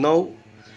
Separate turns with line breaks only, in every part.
9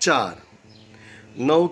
4۔ 9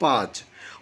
5،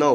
9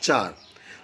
4۔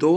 2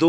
2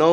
9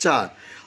4۔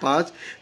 5،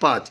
5۔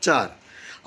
4۔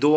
2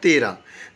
13۔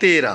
13۔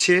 6،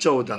14۔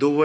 2